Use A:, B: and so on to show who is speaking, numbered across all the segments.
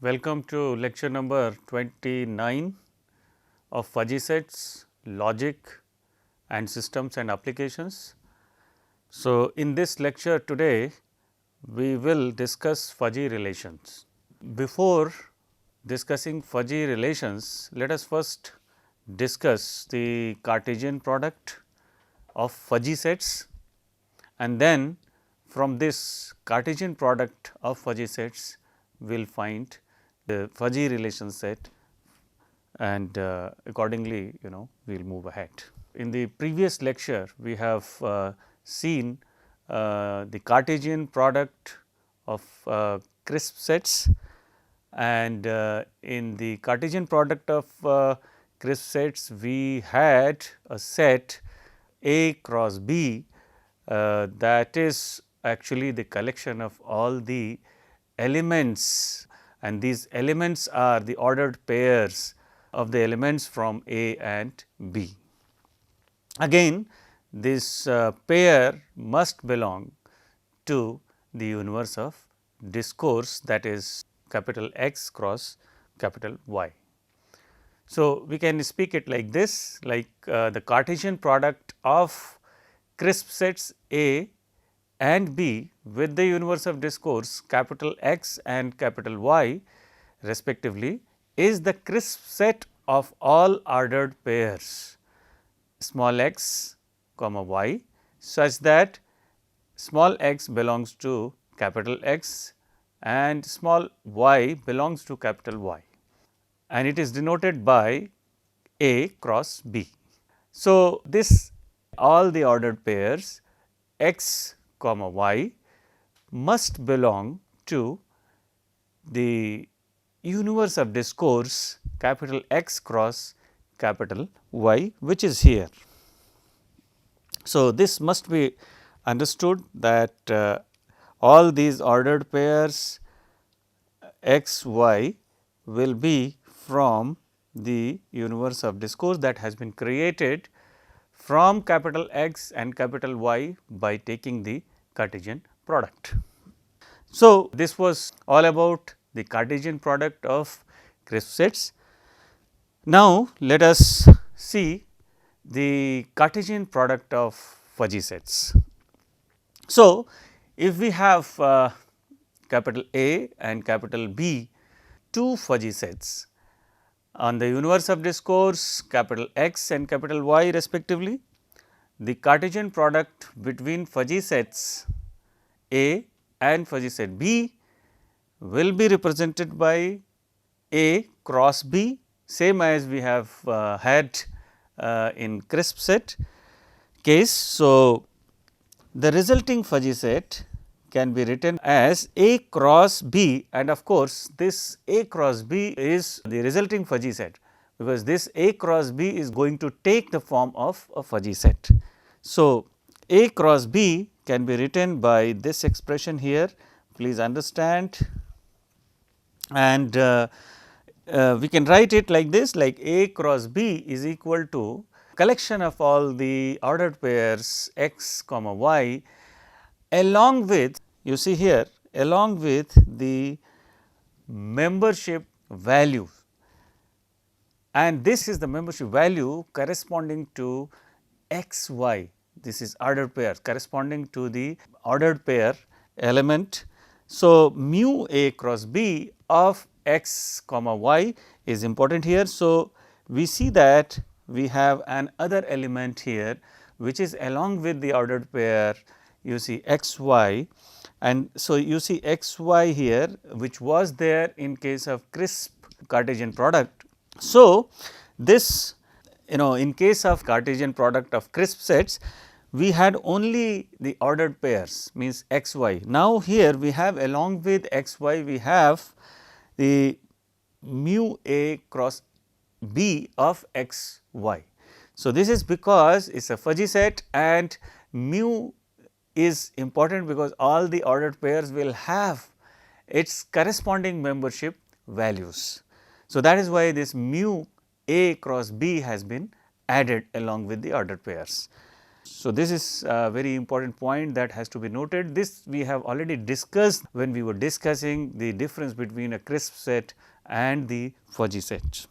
A: Welcome to lecture number 29 of fuzzy sets, logic and systems and applications. So, in this lecture today we will discuss fuzzy relations. Before discussing fuzzy relations, let us first discuss the Cartesian product of fuzzy sets, and then from this Cartesian product of fuzzy sets we will find the fuzzy relation set, and accordingly we will move ahead. In the previous lecture we have seen the Cartesian product of crisp sets, and in the Cartesian product of crisp sets we had a set A cross B that is actually the collection of all the elements, and these elements are the ordered pairs of the elements from A and B. Again, this pair must belong to the universe of discourse, that is capital X cross capital Y. So, we can speak it like this, like the Cartesian product of crisp sets A and B with the universe of discourse capital X and capital Y respectively is the crisp set of all ordered pairs small x comma y, such that small x belongs to capital X and small y belongs to capital Y, and it is denoted by A cross B. So, this all the ordered pairs x comma y must belong to the universe of discourse capital X cross capital Y, which is here. So, this must be understood that all these ordered pairs x y will be from the universe of discourse that has been created from capital X and capital Y by taking the Cartesian product. So, this was all about the Cartesian product of crisp sets. Now, let us see the Cartesian product of fuzzy sets. So, if we have capital A and capital B, two fuzzy sets on the universe of discourse capital X and capital Y respectively, the Cartesian product between fuzzy sets A and fuzzy set B will be represented by A cross B, same as we have had in crisp set case. So, the resulting fuzzy set can be written as A cross B, and of course, this A cross B is the resulting fuzzy set, because this A cross B is going to take the form of a fuzzy set. So, A cross B can be written by this expression here, please understand, and we can write it like this, like A cross B is equal to collection of all the ordered pairs x comma y along with, you see here, along with the membership value, and this is the membership value corresponding to x y. This is ordered pair corresponding to the ordered pair element. So, mu A cross B of x comma y is important here. So, we see that we have an other element here which is along with the ordered pair, you see x y, and so you see x y here which was there in case of crisp Cartesian product. So, this in case of Cartesian product of crisp sets we had only the ordered pairs, means x y. Now, here we have along with x y we have the mu A cross B of x y. So, this is because it is a fuzzy set, and mu is important because all the ordered pairs will have its corresponding membership values. So, that is why this mu A cross B has been added along with the ordered pairs. So, this is a very important point that has to be noted. This we have already discussed when we were discussing the difference between a crisp set and the fuzzy set.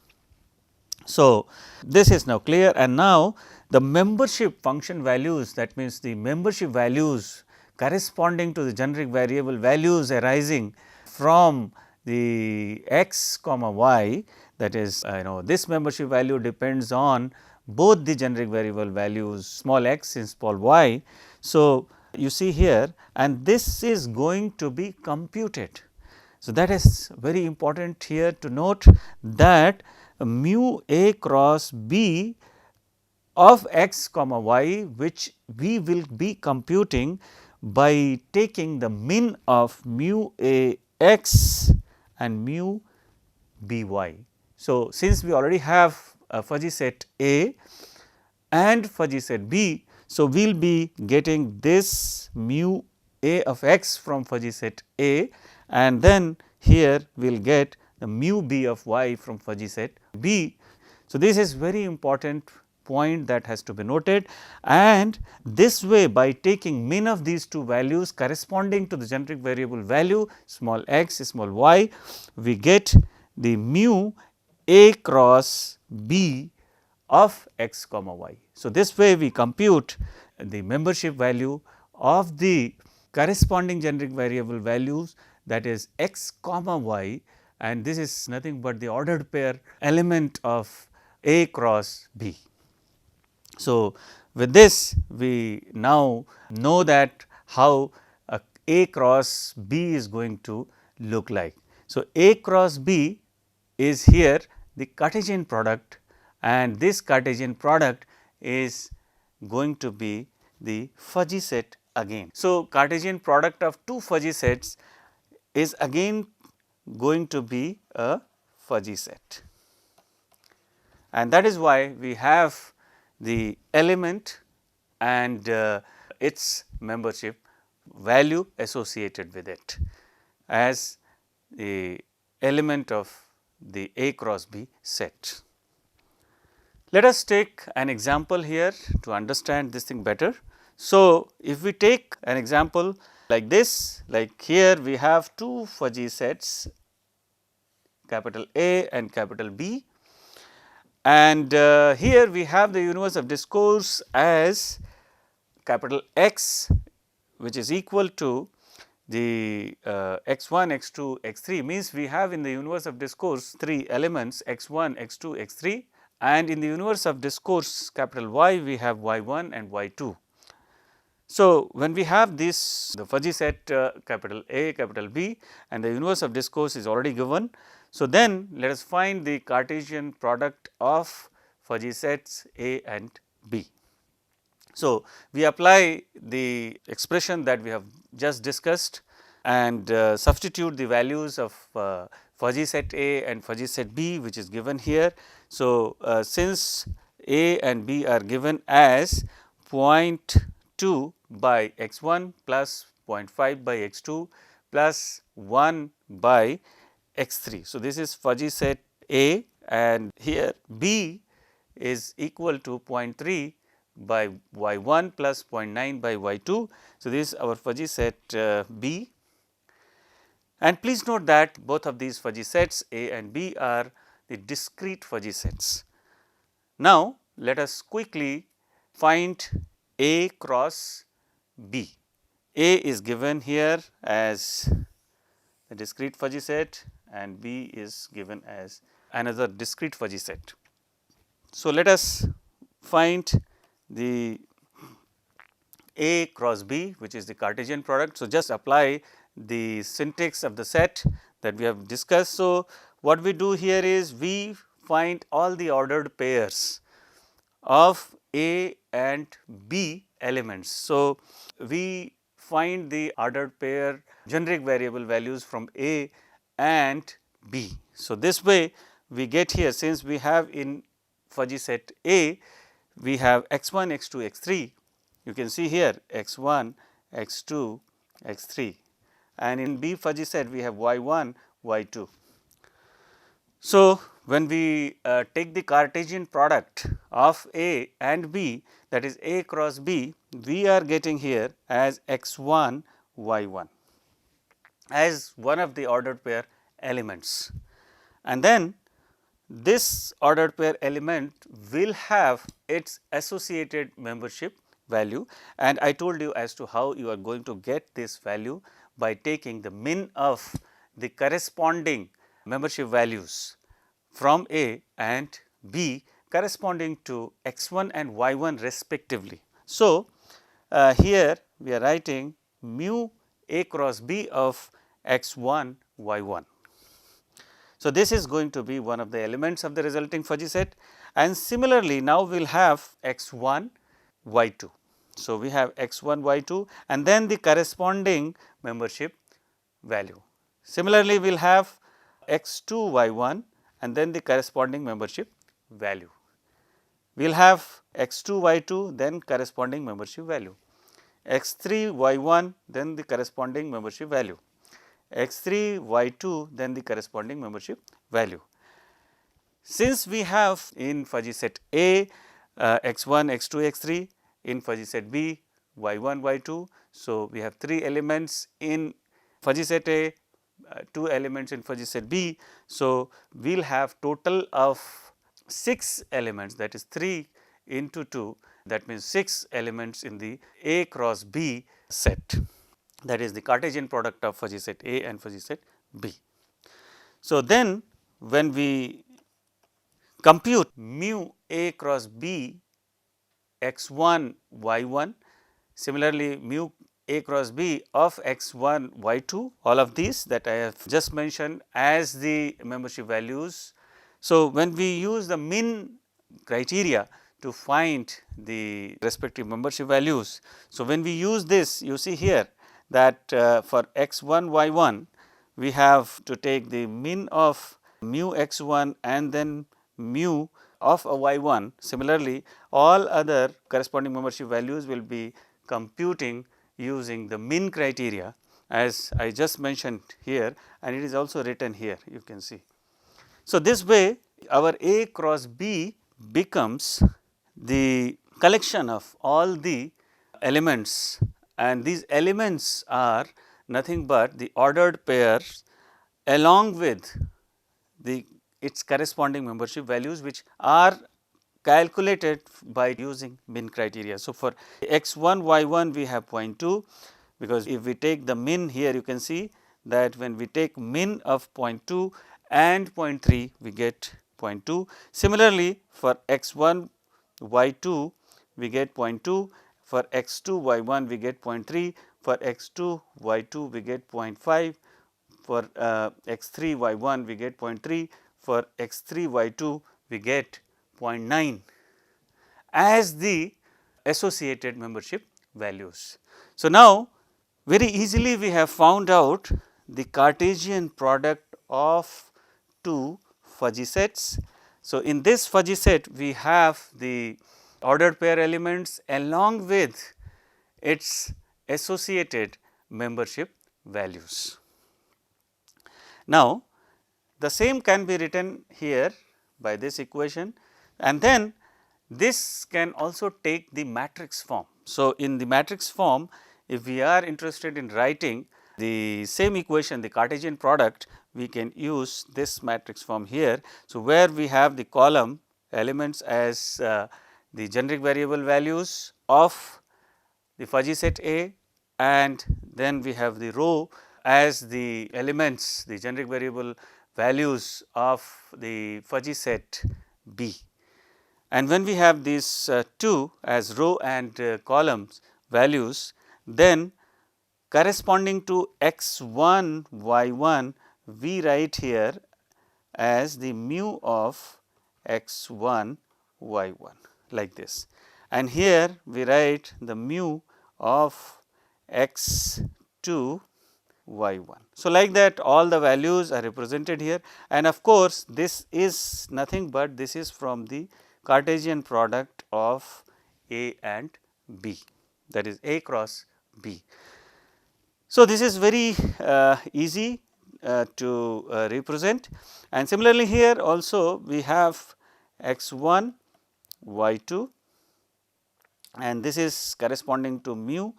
A: So, this is now clear, and now the membership function values, that means the membership values corresponding to the generic variable values arising from the x comma y, that is this membership value depends on both the generic variable values small x and small y. So, you see here, and this is going to be computed. So, that is very important here to note that mu a cross b of x comma y, which we will be computing by taking the min of mu a x and mu b y. So, since we already have a fuzzy set A and fuzzy set B, so we will be getting this mu a of x from fuzzy set A, and then here we will get the mu b of y from fuzzy set B. So, this is very important point that has to be noted, and this way by taking min of these two values corresponding to the generic variable value small x small y, we get the mu a cross b of x comma y. So, this way we compute the membership value of the corresponding generic variable values, that is x comma y, and this is nothing but the ordered pair element of a cross b. So, with this we now know that how a cross b is going to look like. So, a cross b is here the Cartesian product, and this Cartesian product is going to be the fuzzy set again. So, Cartesian product of two fuzzy sets is again going to be a fuzzy set, and that is why we have the element and its membership value associated with it as the element of the A cross B set. Let us take an example here to understand this thing better. So, if we take an example like this, like here we have two fuzzy sets capital A and capital B, and here we have the universe of discourse as capital X, which is equal to the x 1, x 2, x 3, means we have in the universe of discourse 3 elements x 1, x 2, x 3, and in the universe of discourse capital Y we have y 1 and y 2. So, when we have this the fuzzy set capital A, capital B, and the universe of discourse is already given. So, then let us find the Cartesian product of fuzzy sets A and B. So, we apply the expression that we have just discussed and substitute the values of fuzzy set A and fuzzy set B, which is given here. So, since A and B are given as 0.2 by x 1 plus 0.5 by x 2 plus 1 by x 3. So, this is fuzzy set A, and here B is equal to 0.3 by y 1 plus 0.9 by y 2. So, this is our fuzzy set B, and please note that both of these fuzzy sets A and B are the discrete fuzzy sets. Now, let us quickly find A cross B. A is given here as the discrete fuzzy set and B is given as another discrete fuzzy set. So, let us find the A cross B, which is the Cartesian product. So, just apply the syntax of the set that we have discussed. So, what we do here is we find all the ordered pairs of A and B elements. So, we find the ordered pair generic variable values from A and B. So, this way we get here, since we have in fuzzy set A we have x 1, x 2, x 3, you can see here x 1, x 2, x 3, and in B fuzzy set we have y 1, y 2. So, when we take the Cartesian product of A and B, that is A cross B, we are getting here as x1 y1 as one of the ordered pair elements. And then this ordered pair element will have its associated membership value, and I told you as to how you are going to get this value by taking the min of the corresponding membership values from A and B corresponding to x1 and y1 respectively. So, here we are writing mu A cross B of x1 y1. So, this is going to be one of the elements of the resulting fuzzy set, and similarly now we will have x1 y2. So, we have x1 y2 and then the corresponding membership value. Similarly, we will have x2 y1 and then the corresponding membership value. We will have x2 y2 then corresponding membership value, x3 y1 then the corresponding membership value, x3 y2 then the corresponding membership value. Since we have in fuzzy set A x1, x2, x3, in fuzzy set B y1, y2. So, we have 3 elements in fuzzy set A, 2 elements in fuzzy set B. So, we will have total of 6 elements, that is 3 into 2, that means 6 elements in the A cross B set, that is the Cartesian product of fuzzy set A and fuzzy set B. So, then when we compute mu A cross B x1 y1, similarly mu A cross B of x1 y2, all of these that I have just mentioned as the membership values. So, when we use the min criteria to find the respective membership values. So, when we use this, you see here that for x1 y1 we have to take the min of mu x1 and then mu of a y1. Similarly, all other corresponding membership values will be computing using the min criteria as I just mentioned here, and it is also written here, you can see. So, this way our A cross B becomes the collection of all the elements, and these elements are nothing but the ordered pairs along with the its corresponding membership values, which are calculated by using min criteria. So, for x1 y1 we have 0.2, because if we take the min here, you can see that when we take min of 0.2 and 0.3 we get 0.2. Similarly, for x1 y2 we get 0.2, for x2 y1 we get 0.3, for x2 y2 we get 0.5, for x3 y1 we get 0.3, for x3 y2 we get 0.9 as the associated membership values. So, now very easily we have found out the Cartesian product of 2 fuzzy sets. So, in this fuzzy set we have the ordered pair elements along with its associated membership values. Now, the same can be written here by this equation, and then this can also take the matrix form. So, in the matrix form, if we are interested in writing the same equation, the Cartesian product, we can use this matrix form here. So, where we have the column elements as the generic variable values of the fuzzy set A, and then we have the row as the elements, the generic variable values of the fuzzy set B. And when we have these 2 as row and columns values, then corresponding to x1 y1 we write here as the mu of x1 y1 like this, and here we write the mu of x2 y1. So, like that all the values are represented here, and of course, this is nothing but this is from the Cartesian product of A and B, that is A cross B. So, this is very easy to represent, and similarly here also we have x 1 y 2, and this is corresponding to mu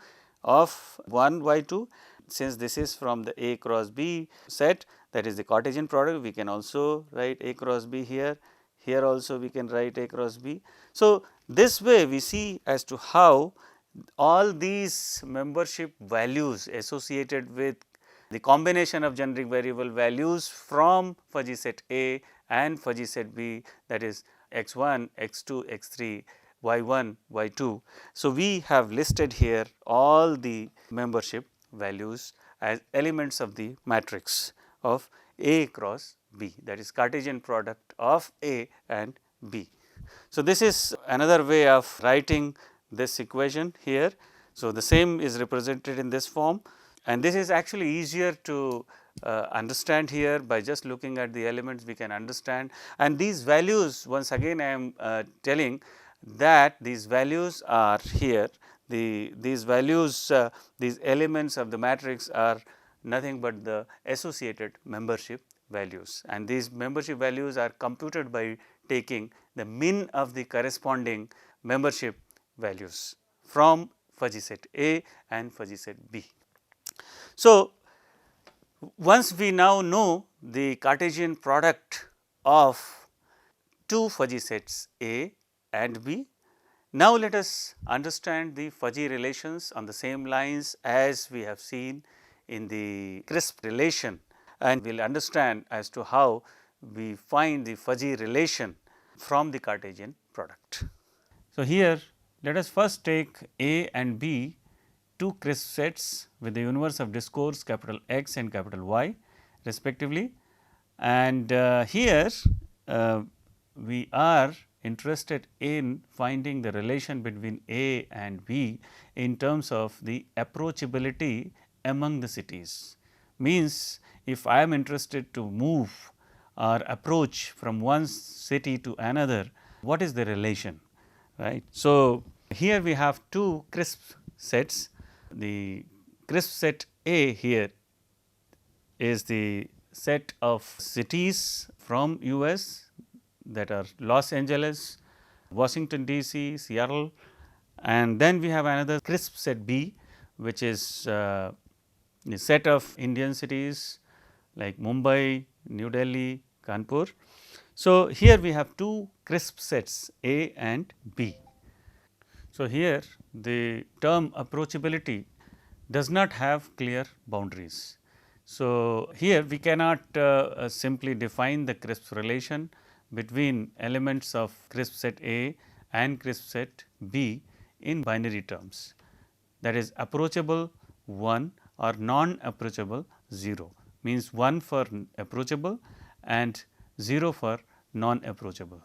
A: of 1 y 2. Since this is from the A cross B set, that is the Cartesian product, we can also write A cross B here. Here also we can write A cross B. So, this way we see as to how all these membership values associated with the combination of generic variable values from fuzzy set A and fuzzy set B, that is x 1, x 2, x 3, y 1, y 2. So, we have listed here all the membership values as elements of the matrix of A cross B, that is Cartesian product of A and B. So, this is another way of writing this equation here. So, the same is represented in this form, and this is actually easier to understand here. By just looking at the elements we can understand, and these values, once again I am telling that these values are here, these values, these elements of the matrix are nothing but the associated membership values, and these membership values are computed by taking the min of the corresponding membership values from fuzzy set A and fuzzy set B. So, once we now know the Cartesian product of two fuzzy sets A and B, now let us understand the fuzzy relations on the same lines as we have seen in the crisp relation, and we will understand as to how we find the fuzzy relation from the Cartesian product. So, here let us first take A and B, two crisp sets with the universe of discourse capital X and capital Y respectively, and here we are interested in finding the relation between A and B in terms of the approachability among the cities. Means if I am interested to move or approach from one city to another, what is the relation, right. So, here we have two crisp sets. The crisp set A here is the set of cities from US, that are Los Angeles, Washington DC, Seattle, and then we have another crisp set B, which is the set of Indian cities like Mumbai, New Delhi, Kanpur. So, here we have two crisp sets A and B. So, here the term approachability does not have clear boundaries. So, here we cannot simply define the crisp relation between elements of crisp set A and crisp set B in binary terms, that is approachable 1 or non approachable 0, means 1 for approachable and 0 for non approachable.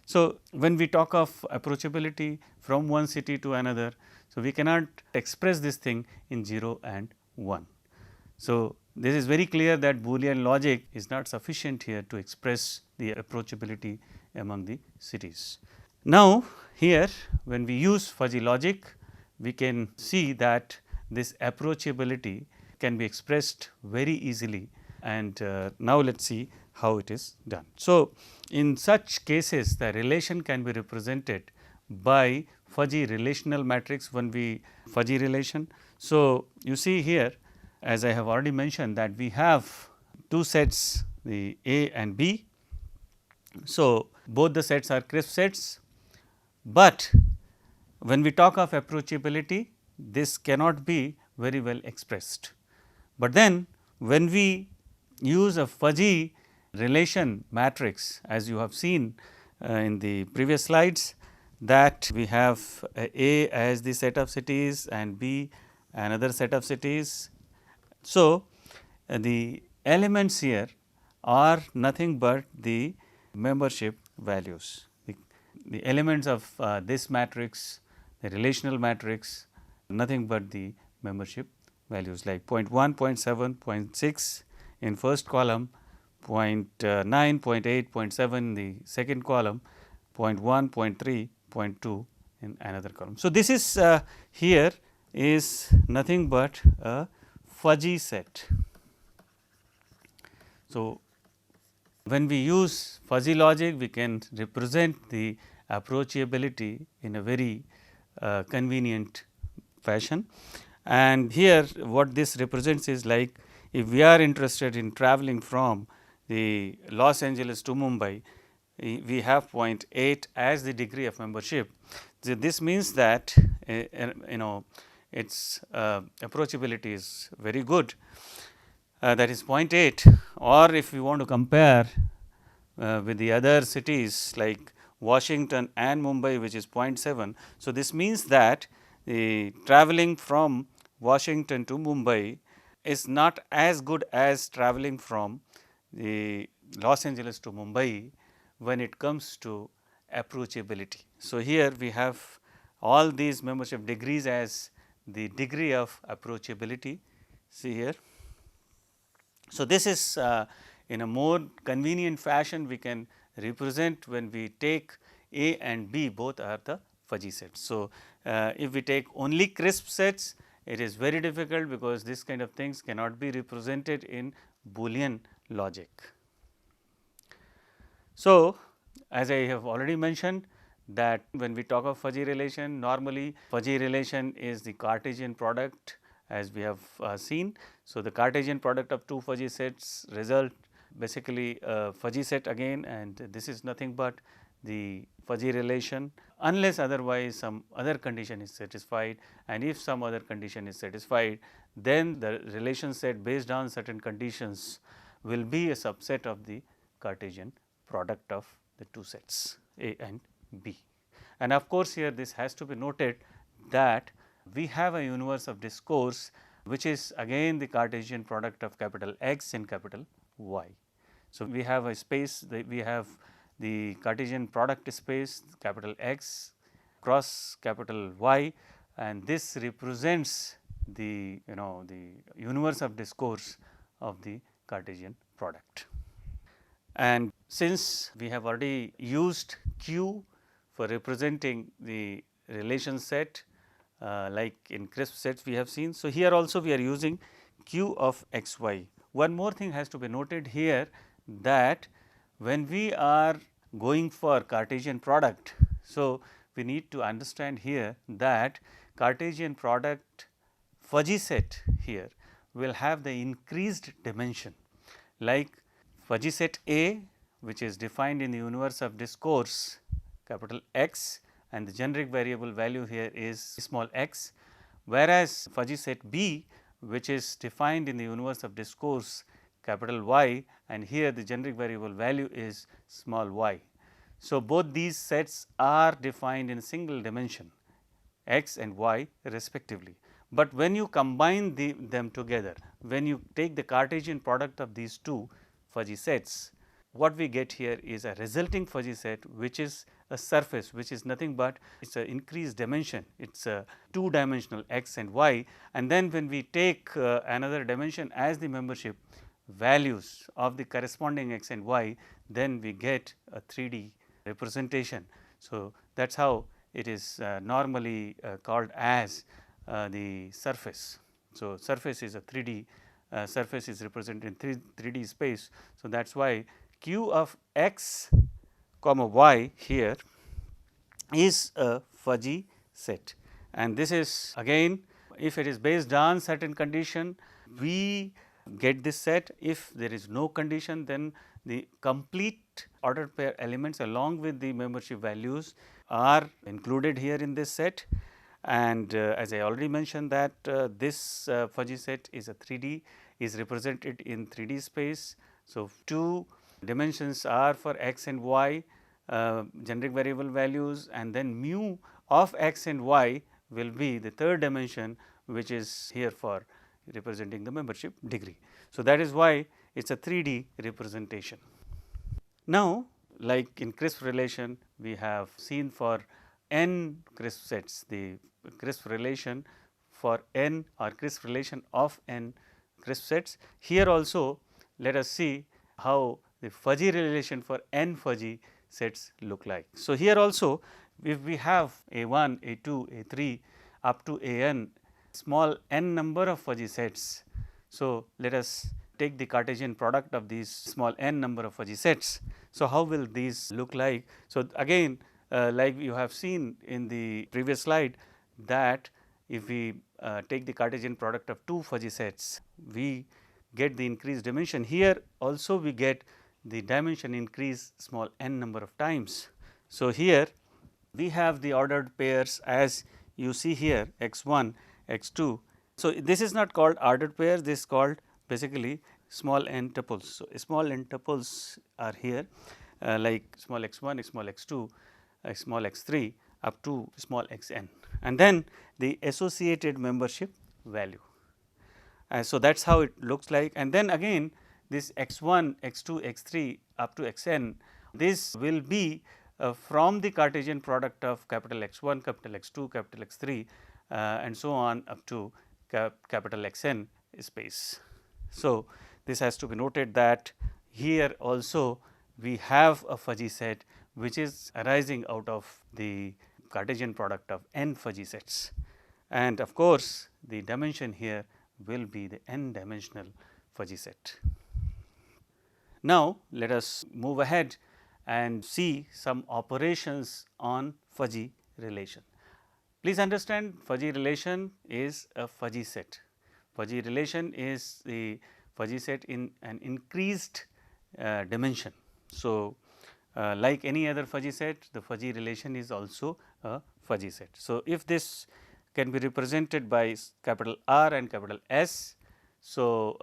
A: So, when we talk of approachability from one city to another, so we cannot express this thing in 0 and 1. So, this is very clear that Boolean logic is not sufficient here to express the approachability among the cities. Now, here when we use fuzzy logic, we can see that this approachability can be expressed very easily, and now let us see how it is done. So, in such cases the relation can be represented by fuzzy relational matrix when we fuzzy relation. So, you see here, as I have already mentioned, that we have two sets, the A and B. So, both the sets are crisp sets, but when we talk of approachability, this cannot be very well expressed. But then when we use a fuzzy relation matrix, as you have seen in the previous slides, that we have A as the set of cities and B another set of cities. So, the elements here are nothing but the membership values. The elements of this matrix, the relational matrix, nothing but the membership values like 0.1, 0.7, 0.6 in first column, 0.9, 0.8, 0.7 in the second column, 0.1, 0.3, 0.2 in another column. So, this is here is nothing but a fuzzy set. So, when we use fuzzy logic, we can represent the approachability in a very convenient fashion. And here what this represents is like, if we are interested in traveling from the Los Angeles to Mumbai, we have 0.8 as the degree of membership. So, this means that its approachability is very good, that is 0.8, or if we want to compare with the other cities like Washington and Mumbai, which is 0.7. So, this means that the traveling from Washington to Mumbai is not as good as traveling from the Los Angeles to Mumbai when it comes to approachability. So, here we have all these membership degrees as the degree of approachability. See here. So, this is in a more convenient fashion we can represent when we take A and B, both are the fuzzy sets. So, if we take only crisp sets, it is very difficult because this kind of things cannot be represented in Boolean logic. So, as I have already mentioned that when we talk of fuzzy relation, normally fuzzy relation is the Cartesian product as we have seen. So, the Cartesian product of two fuzzy sets result basically a fuzzy set again, and this is nothing but the fuzzy relation unless otherwise some other condition is satisfied, and if some other condition is satisfied, then the relation set based on certain conditions will be a subset of the Cartesian product of the two sets A and B. And of course, here this has to be noted that we have a universe of discourse which is again the Cartesian product of capital X and capital Y. So, we have a space, we have the Cartesian product space capital X cross capital Y, and this represents the the universe of discourse of the Cartesian product. And since we have already used Q for representing the relation set like in crisp sets we have seen. So, here also we are using Q of x y. One more thing has to be noted here, that when we are going for Cartesian product, so we need to understand here that Cartesian product fuzzy set here will have the increased dimension, like fuzzy set A, which is defined in the universe of discourse capital X, and the generic variable value here is small x, whereas fuzzy set B, which is defined in the universe of discourse capital Y, and here the generic variable value is small y. So, both these sets are defined in single dimension x and y respectively, but when you combine them together, when you take the Cartesian product of these two fuzzy sets, what we get here is a resulting fuzzy set which is a surface, which is nothing but it is a increased dimension, it is a two dimensional x and y, and then when we take another dimension as the membership values of the corresponding x and y, then we get a 3D representation. So, that is how it is normally called as the surface. So, surface is a 3D surface is represented in 3D space. So, that is why Q of x comma y here is a fuzzy set, and this is again if it is based on certain condition we get this set. If there is no condition, then the complete ordered pair elements along with the membership values are included here in this set. And as I already mentioned that this fuzzy set is a 3D, is represented in 3D space. So, two dimensions are for x and y generic variable values, and then mu of x and y will be the third dimension, which is here for representing the membership degree. So, that is why it is a 3D representation. Now, like in crisp relation, we have seen for n crisp sets, the crisp relation for n or crisp relation of n crisp sets. Here also let us see how the fuzzy relation for n fuzzy sets look like. So, here also if we have A1, A2, A3 up to An small n number of fuzzy sets. So, let us take the Cartesian product of these small n number of fuzzy sets. So, how will these look like? So, again like you have seen in the previous slide that if we take the Cartesian product of two fuzzy sets, we get the increased dimension. Here also we get the dimension increase small n number of times. So, here we have the ordered pairs as you see here x 1, x 2. So, this is not called ordered pairs, this is called basically small n tuples. So, small n tuples are here like small x 1, small x 2, small x 3 up to small x n, and then the associated membership value. So, that is how it looks like, and then again this x 1, x 2, x 3 up to x n, this will be from the Cartesian product of capital X 1, capital X 2, capital X 3 and so on up to capital X n space. So, this has to be noted that here also we have a fuzzy set which is arising out of the Cartesian product of n fuzzy sets, and of course, the dimension here will be the n dimensional fuzzy set. Now, let us move ahead and see some operations on fuzzy relation. Please understand, fuzzy relation is a fuzzy set. Fuzzy relation is the fuzzy set in an increased dimension. So, like any other fuzzy set, the fuzzy relation is also a fuzzy set. So, if this can be represented by capital R and capital S. So,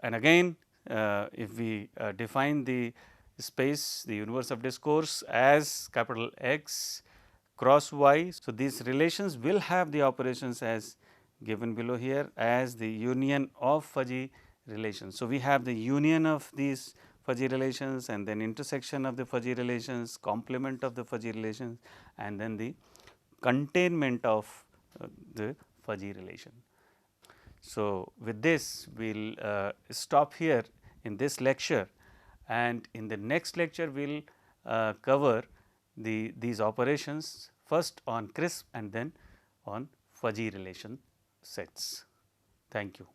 A: and again if we define the space, the universe of discourse as capital X cross Y. So, these relations will have the operations as given below here as the union of fuzzy relations. So, we have the union of these fuzzy relations and then intersection of the fuzzy relations, complement of the fuzzy relations, and then the containment of the fuzzy relation. So, with this we will stop here in this lecture, and in the next lecture we will cover these operations first on crisp and then on fuzzy relation sets. Thank you.